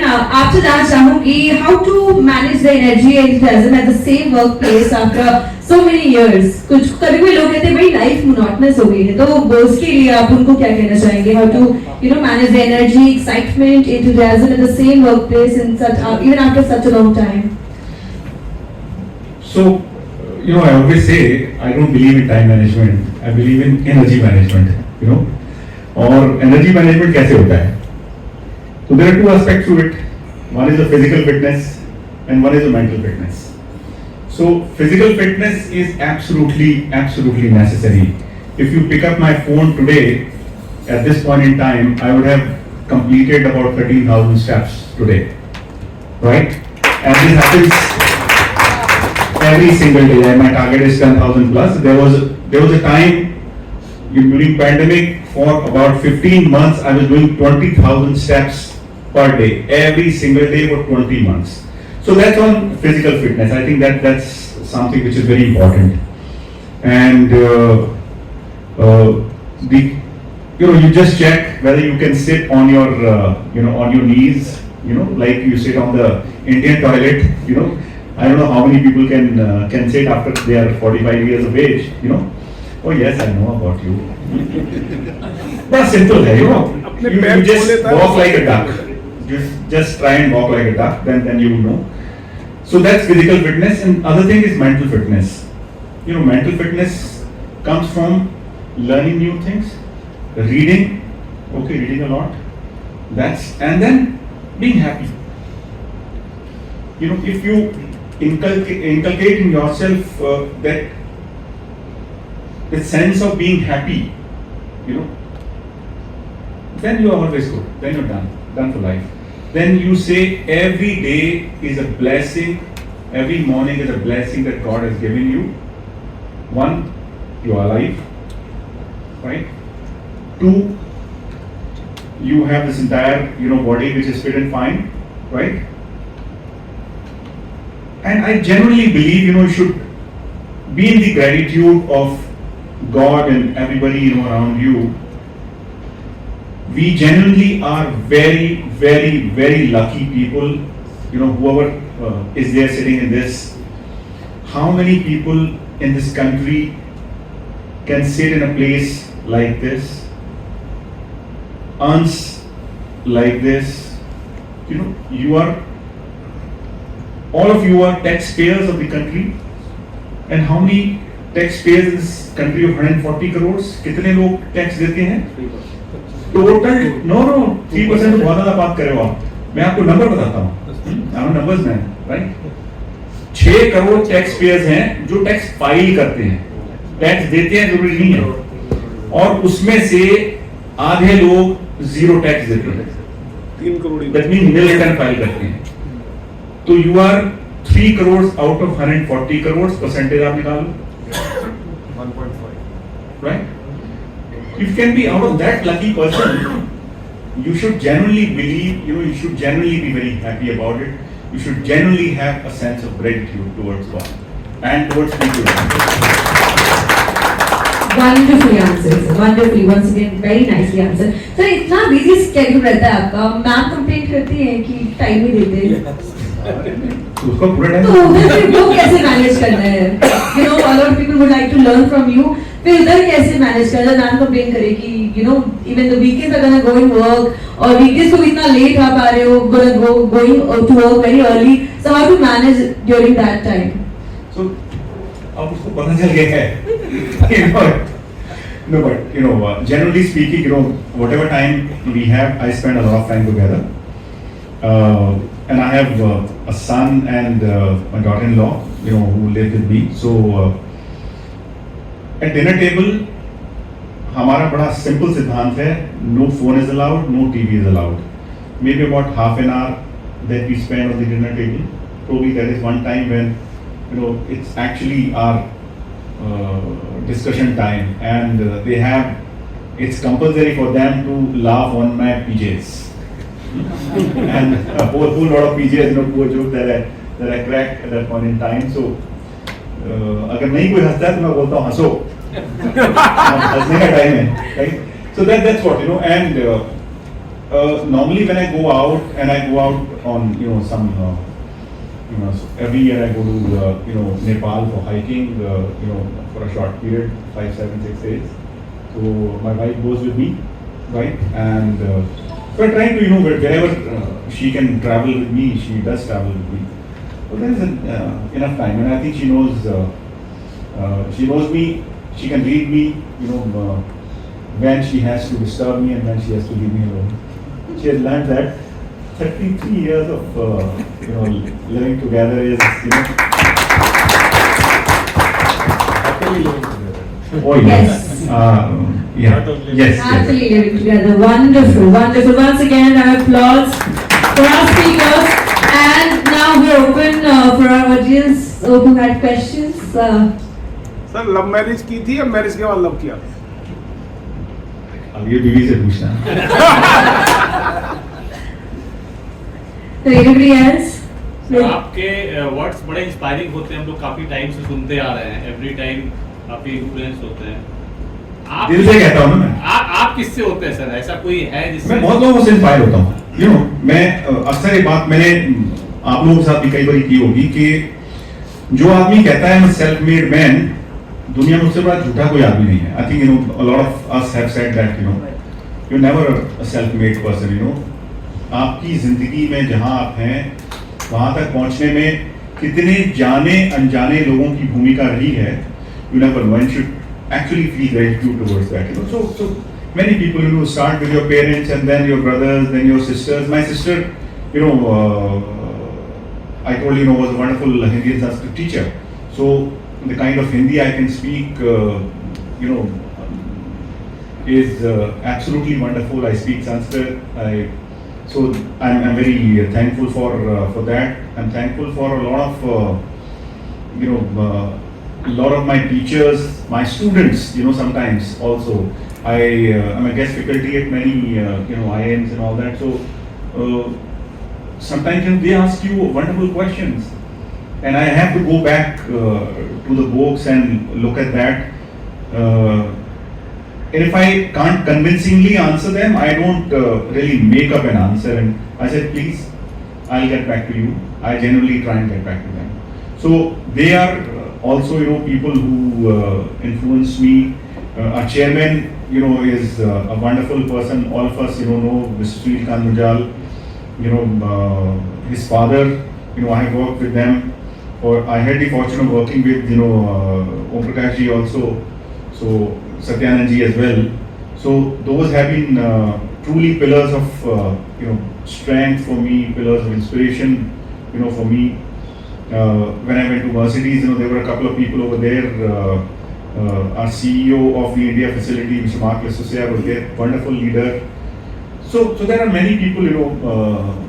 आपसे जानना चाहूंगी how to manage the energy and enthusiasm at the same workplace after so many years. कुछ कभी कोई लोग कहते हैं भाई लाइफ मोनोटनस हो गई है, तो उसके लिए आप उनको क्या कहना चाहेंगे? How to manage the energy, excitement, enthusiasm at the same workplace in such even after such a long time. So, I always say I don't believe in time management. I believe in energy management. और energy management कैसे होता है? So there are two aspects to it. One is the physical fitness and one is the mental fitness. So physical fitness is absolutely necessary. If you pick up my phone today, at this point in time, I would have completed about 13,000 steps today, right? And this happens every single day. And my target is 10,000 plus. There was a time during pandemic for about 15 months I was doing 20,000 steps per day, every single day for 20 months. So that's on physical fitness. I think that's something which is very important. And you just check whether you can sit on your on your knees, like you sit on the Indian toilet. I don't know how many people can sit after they are 45 years of age. Oh yes, I know about you. But simple है, you just walk like a duck. Just try and walk like a duck, then you will know. So that's physical fitness, and other thing is mental fitness. Mental fitness comes from learning new things, reading a lot. And then being happy. If you inculcate in yourself that the sense of being happy, then you are always good. Then you're done for life. Then you say every day is a blessing, every morning is a blessing that God has given you. One, you are alive, right? Two, you have this entire body which is fit and fine, right? And I genuinely believe you should be in the gratitude of God and everybody around you. We genuinely are very, very, very lucky people. Whoever is there sitting in this, how many people in this country can sit in a place like this, earns like this? All of you are taxpayers of the country. And how many taxpayers in this country of 140 crores? कितने लोग tax देते हैं? Total no 3% तो बहुत ज्यादा बात करे हो आप. मैं आपको नंबर बताता हूँ. नंबर्स में राइट 6 करोड़ टैक्स पेयर्स हैं जो टैक्स फाइल करते हैं, टैक्स देते हैं जरूरी नहीं है, और उसमें से आधे लोग जीरो टैक्स देते हैं. 3 crore that mean nil return file करते हैं. तो you are 3 crore out of 140 crore. Percentage आप निकालो 1.5, right? You can be out of that lucky person. You should genuinely believe, you should genuinely be very happy about it. You should genuinely have a sense of gratitude towards God and towards people. Wonderfully answered, sir. Wonderfully, once again, very nicely answered. Sir, इतना busy schedule रहता है आपका, ma'am complaint करती है कि time ही देते हैं. उसका पूरा टाइम तो उधर फिर वो कैसे मैनेज करना है? A lot of people would like to learn from you. फिर उधर कैसे मैनेज करना? मैम कंप्लेंट करे कि even the weekends are gonna go in work और weekdays को भी इतना लेट आ पा रहे हो, going to work very early. So how to manage during that time? So अब उसको पता चल गया है. No, but generally speaking, whatever time we have, I spend a lot of time together. And I have a son and a daughter-in-law, who live with me. So at dinner table, हमारा बड़ा simple सिद्धांत है: no phone is allowed, no TV is allowed. Maybe about half an hour that we spend on the dinner table. Probably that is one time when it's actually our discussion time, and it's compulsory for them to laugh on my PJs. And a whole lot of PJs, poor joke that I cracked at that point in time. So अगर नहीं कोई हंसता है तो मैं बोलता हूँ हंसो, हंसने का टाइम है, right? So that's what and Normally when I go out and I go out on some so every year I go to Nepal for hiking for a short period, 5, 7, 6 days. So my wife goes with me, right? And so I'm trying to wherever she can travel with me, she does travel with me. So there is enough time, and I think she knows me. She can read me, when she has to disturb me and when she has to leave me alone. She has learned that 33 years of living together is Happily living together. Oh yes, yeah, Not only yes, Happily living together. Wonderful, wonderful. Once again, our applause for our speakers. And now we're open for our audience who had questions. Sir love marriage की थी या marriage के बाद love किया? अब ये बीवी से पूछना. So anybody else? सर आपके वर्ड्स बड़े इंस्पायरिंग होते हैं, हम लोग काफी टाइम से सुनते आ रहे हैं, एवरी टाइम काफी इन्फ्लुएंस होते हैं. आप दिल से कहता हूँ ना मैं. आप किससे होते हैं सर? ऐसा कोई है जिससे? मैं बहुत लोगों से इंस्पायर होता हूँ. मैं अक्सर ये बात मैंने आप लोगों के साथ भी कई बार की होगी कि जो आदमी कहता है मैं सेल्फ मेड मैन, दुनिया में उससे बड़ा झूठा कोई आदमी नहीं है. I think a lot of us have said that you're never a self made person. आपकी जिंदगी में जहां आप हैं वहां तक पहुंचने में कितने जाने अनजाने लोगों की भूमिका रही है. You never know, and should actually feel gratitude towards that. So many people start with your parents and then your brothers, then your sisters. My sister, I told was a wonderful Hindi and Sanskrit teacher. So the kind of Hindi I can speak, is absolutely wonderful. I speak Sanskrit. So I'm very thankful for that. I'm thankful for a lot of my teachers, my students. Sometimes also I'm a guest faculty at many IIMs and all that. So sometimes they ask you wonderful questions, and I have to go back to the books and look at that. And if I can't convincingly answer them, I don't really make up an answer. And I said, please, I'll get back to you. I genuinely try and get back to them. So they are also, people who influence me. Our chairman, is a wonderful person. All of us, know Mr. Sri Khan Mujal. His father, I have worked with them. Or I had the fortune of working with, Om Prakash ji also. So Satyanand ji as well. So those have been truly pillars of strength for me, pillars of inspiration, for me. When I went to Mercedes, there were a couple of people over there. Our CEO of the India facility, Mr. Mark Lesusia, was there, wonderful leader. So there are many people,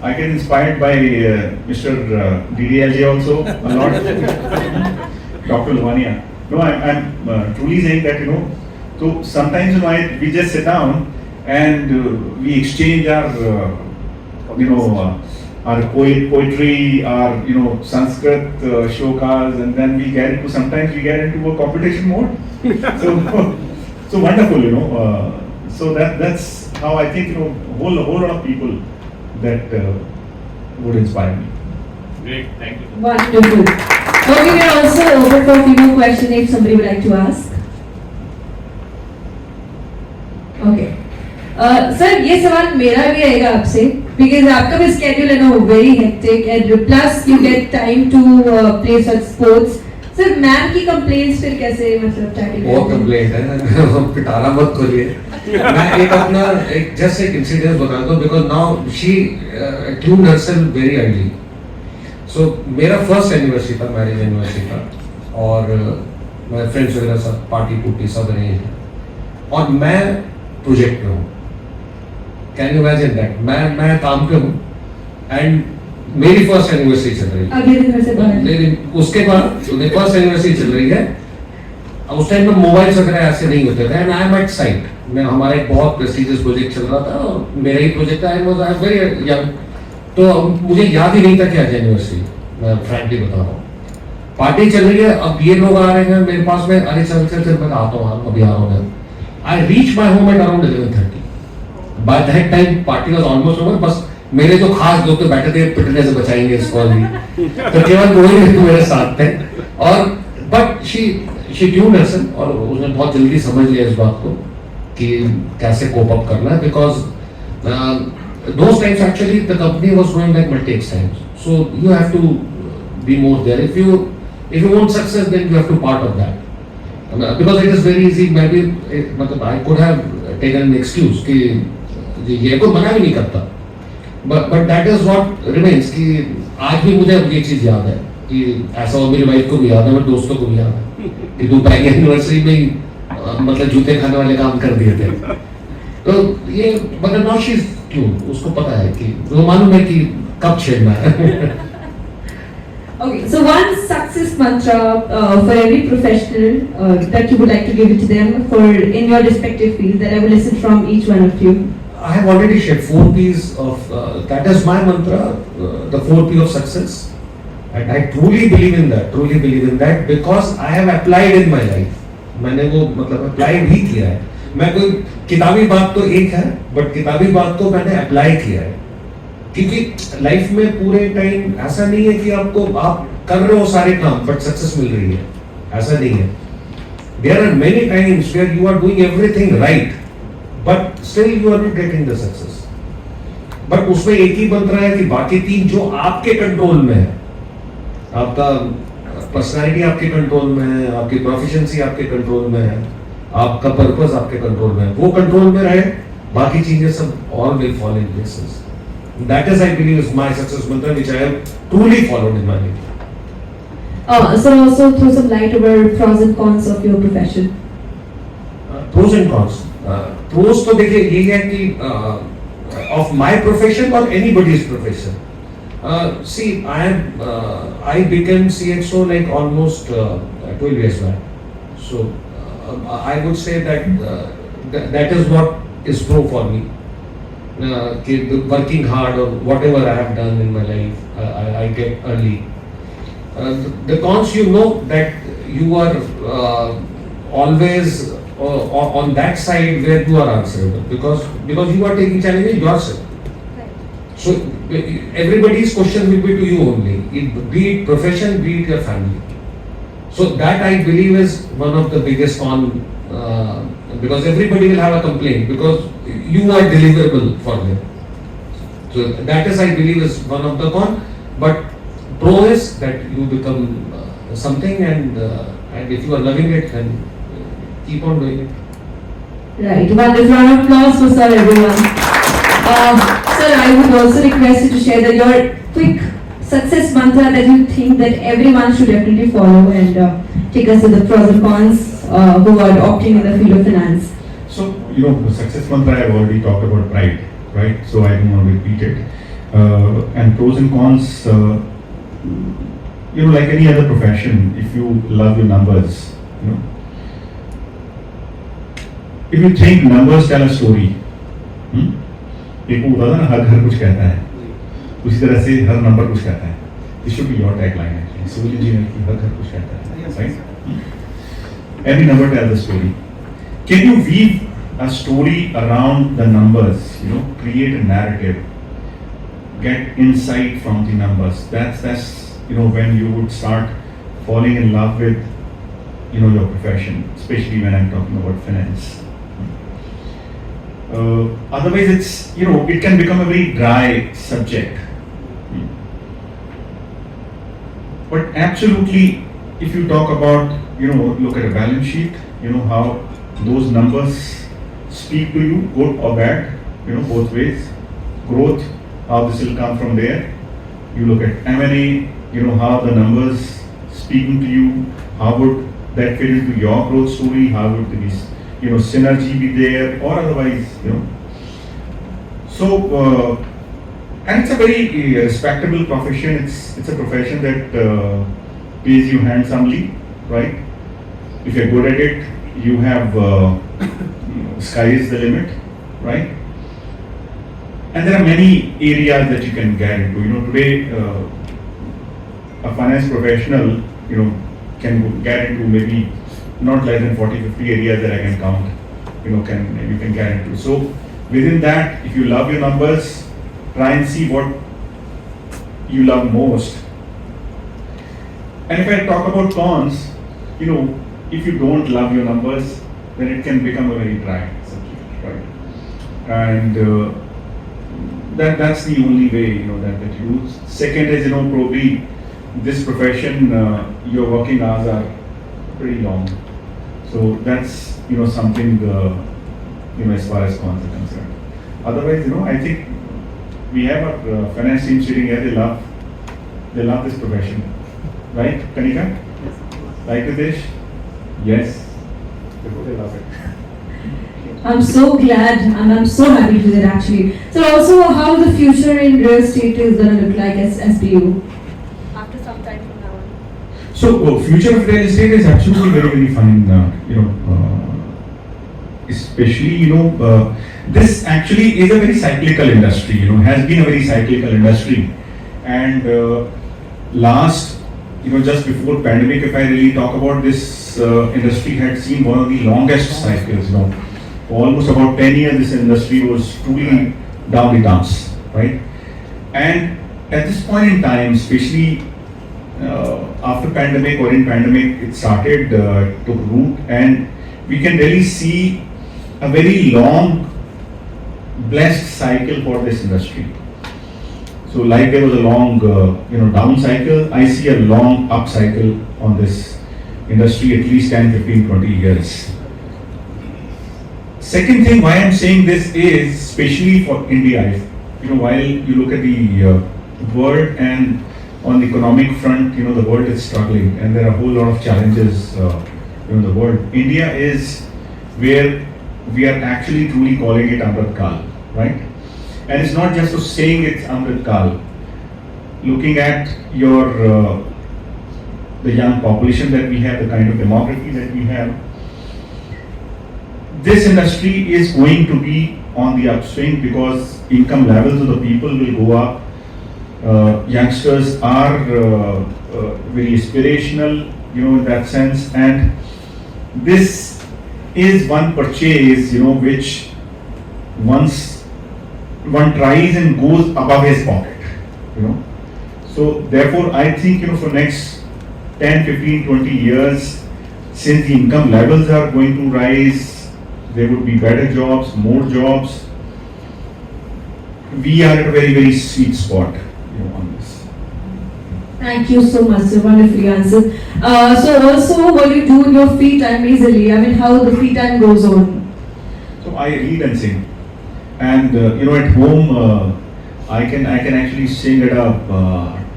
I get inspired by Mr. DDLJ also a lot. Dr. Lavania. No, I'm truly saying that, so sometimes we just sit down and we exchange our, our poetry, our Sanskrit shlokas, and then sometimes we get into a competition mode. So wonderful, so that's how I think, a whole lot of people that would inspire me. Great, thank you. Wonderful. Okay, we are also open for a few more questions if somebody would like to ask. Okay. Sir ये सवाल मेरा भी रहेगा आपसे, because आपका भी schedule है ना very hectic and plus you get time to play such sports. Sir ma'am की complaints फिर कैसे tackle करते हैं? बहुत कंप्लेंट है, पिटारा मत खोलिए. मैं एक इंसिडेंस बताता हूँ because now she tuned herself very early. So मेरा फर्स्ट एनिवर्सरी था, मैरिज एनिवर्सरी था, और मेरे फ्रेंड्स वगैरह सब पार्टी सब अरेंज है, और मैं प्रोजेक्ट पे हूँ. Can you imagine that? मैं काम पे हूँ एंड मेरी फर्स्ट एनिवर्सरी चल रही है. अगले दिन घर से बाहर. उसके बाद मेरी फर्स्ट एनिवर्सरी चल रही है. उस टाइम में मोबाइल्स वगैरह ऐसे नहीं होते थे, and I am at site. मैं हमारा एक बहुत प्रेस्टिजियस प्रोजेक्ट चल रहा था, और मेरा ही प्रोजेक्ट था. आई वाज वेरी यंग, तो मुझे याद ही नहीं था कि आज एनिवर्सरी. मैं फ्रैंकली बता रहा हूँ. पार्टी चल रही है, अब ये लोग आ रहे हैं मेरे पास में. अरे चल मैं आता हूँ, अभी आ रहा हूँ. I reach my home at around 11:30. By that time party was almost over. बस मेरे जो खास दोस्त बैठे थे पिटने से बचाएंगे इसको अभी, तो केवल वही मेरे साथ थे. और बट शी ट्यून्ड हरसेल्फ, और उसने बहुत जल्दी समझ लिया इस बात को कि कैसे कोप अप करना है. Because those times actually the company was going like multi-X times. So you have to be more there. If you want success, then you have to part of that. Because it is very easy. Maybe मतलब I could have taken an excuse कि ये कोई मना भी नहीं करता. But that is what remains कि आज भी मुझे ये चीज याद है कि ऐसा वो मेरी वाइफ को भी याद है, मेरे दोस्तों को भी याद है कि तू पहली एनिवर्सरी में ही मतलब जूते खाने वाले काम कर दिए थे. तो ये मगर नाउ शी इज ट्यून, उसको पता है कि वो मालूम है कि कब छेड़ना है. Okay, so one success mantra for every professional that you would like to give it to them for in your respective field that I will listen from each one of you. I have already shared 4 P's of that is my mantra, the 4 P of success, and I truly believe in that because I have applied in my life. मैंने वो मतलब apply भी किया है. मैं कोई किताबी बात तो एक है, बट किताबी बात तो मैंने अप्लाई किया है. क्योंकि लाइफ में पूरे टाइम ऐसा नहीं है कि आप कर रहे हो सारे काम बट सक्सेस मिल रही है, ऐसा नहीं है. There are many times where you are doing everything right but still you are not getting the success. But उसमें एक ही मंत्र है कि बाकी 3 जो आपके कंट्रोल में है, आपका पर्सनालिटी आपके कंट्रोल में है, आपकी प्रोफिशिएंसी आपके कंट्रोल में है, आपका पर्पस आपके कंट्रोल में है, वो कंट्रोल में रहे, बाकी चीजें सब all will fall in places. That is, I believe, is my success mantra, which I have truly followed in my life. So also throw some light over pros and cons of your profession. Pros and cons. Pros तो देखिए ये है कि of my profession or anybody's profession. See, I became CXO like almost 12 years back. So I would say that that is what is pro for me. Working hard or whatever I have done in my life, I get early. The cons, you know that you are always on that side where you are answerable because you are taking challenges yourself. So everybody's question will be to you only, be it profession, be it your family. So that I believe is one of the biggest con, because everybody will have a complaint because you are deliverable for them. So that is, I believe, is one of the con. But pro is that you become something, and if you are loving it, then keep on doing it. Right, wonderful. Round of applause for Sir, everyone. Sir, I would also request you to share that your quick success mantra that you think that everyone should definitely follow, and take us to the pros and cons who are opting in the field of finance. So, the success mantra I have already talked about pride, right? So I don't want to repeat it. And pros and cons, like any other profession, if you love your numbers, if you think numbers tell a story, एक वो होता था ना, हर घर कुछ कहता है, उसी तरह से हर नंबर कुछ कहता है. This should be your tagline actually. Civil engineer की हर घर कुछ कहता है, right? Every number tells a story. Can you weave a story around the numbers? Create a narrative, get insight from the numbers. That's when you would start falling in love with your profession, especially when I'm talking about finance. Otherwise, it's it can become a very dry subject. But absolutely, if you talk about look at a balance sheet, how those numbers speak to you, good or bad, both ways. Growth, how this will come from there. You look at M&A, how the numbers speaking to you, how would that fit into your growth story, how would this synergy be there, or otherwise, So, and it's a very respectable profession. It's a profession that pays you handsomely, right? If you're good at it, you have sky is the limit, right? And there are many areas that you can get into. Today a finance professional, can get into maybe not less than 40-50 areas that I can count. You can get into. So Within that, if you love your numbers, try and see what you love most. And if I talk about cons, if you don't love your numbers, then it can become a very dry subject, right? And that's the only way, that you do. Second is, probably this profession, your working hours are pretty long. So that's, something, as far as cons are concerned. Otherwise, I think we have our finance team sitting here, they love this profession. Right, Kanika? Like Ritesh? Yes. They love it. I'm so glad and I'm so happy to hear actually. So also how the future in real estate is going to look like as SBU? After some time from now on. So, future of real estate is absolutely very, very fine. Especially, this actually is a very cyclical industry. Has been a very cyclical industry, and last, just before pandemic, if I really talk about this industry, had seen one of the longest cycles. For almost about 10 years, this industry was truly down the dumps, right? And at this point in time, especially after pandemic or in pandemic, it started took root, and we can really see a very long, blessed cycle for this industry. So, like there was a long, down cycle, I see a long up cycle on this industry, at least 10, 15, 20 years. Second thing why I'm saying this is, especially for India, while you look at the world and on the economic front, the world is struggling and there are a whole lot of challenges in the world. India is where we are actually truly calling it Amrit Kal, right? And it's not just saying it's Amrit Kal. Looking at the young population that we have, the kind of demography that we have, this industry is going to be on the upswing because income levels of the people will go up. Youngsters are very aspirational, in that sense, and this is one purchase, which once one tries and goes above his pocket, So therefore, I think, for next 10, 15, 20 years, since the income levels are going to rise, there would be better jobs, more jobs. We are at a very, very sweet spot, on this. Thank you so much, sir. Wonderfully answered. So also what you do in your free time easily, how the free time goes on? So I read and sing. And, at home, I can actually sing at a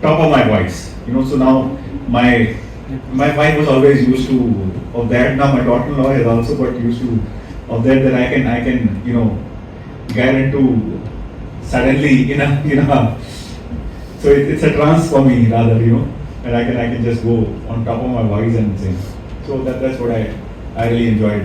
top of my voice. So now my wife was always used to of that. Now my daughter-in-law has also got used to of that I can get into suddenly so it's a trance for me rather, and I can just go on top of my voice and sing. So that's what I really enjoyed.